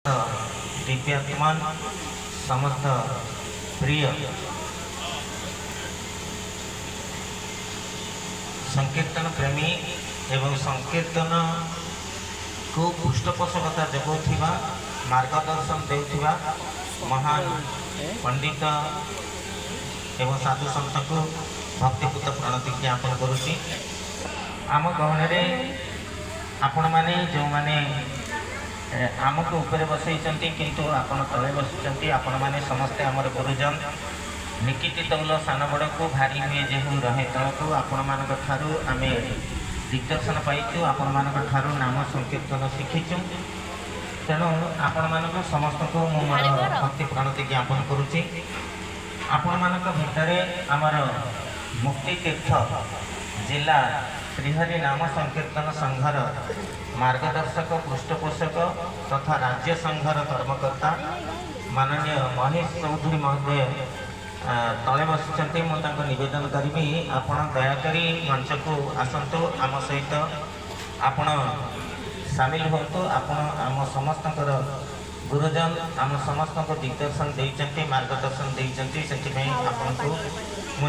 दिव्यात्मान समस्त प्रिय संकीर्तन प्रेमी एवं संकीर्तन को पृष्ठपोषकता जगौथिबा मार्गदर्शन देउथिबा महान पंडित एवं साधु संत को भक्तिपूत प्रणति ज्ञापन करुच्ची। आम गहन आपण मैंने जो मैंने आमको ऊपर बसई किंतु आपण तले बसुंट आपण मैंने समस्ते आमर गुरुजन निकिति तौल सान बड़ को भारी हुए जेहू रहे तल को आपण मान आम दिग्दर्शन पाइचु आपण मान नाम संकीर्तन शिखीचु। तेणु आपण मान समस्त को मोर भक्ति प्रणति ज्ञापन करुच्ची। आपण मान भितर आमर मुक्ति तीर्थ जिला श्रीहरि नाम संकीर्तन संघर मार्गदर्शक पृष्ठपोषक तथा राज्य संघर कर्मकर्ता माननीय महेश चौधरी महोदय तले बसुँच। मुझे निवेदन करी आपण दयाकोरी मंच को आसतु आम सहित आपण सामिल होतु। आपण आम समस्त गुरुजन आम समस्त को दिग्दर्शन देते मार्गदर्शन देते से आपको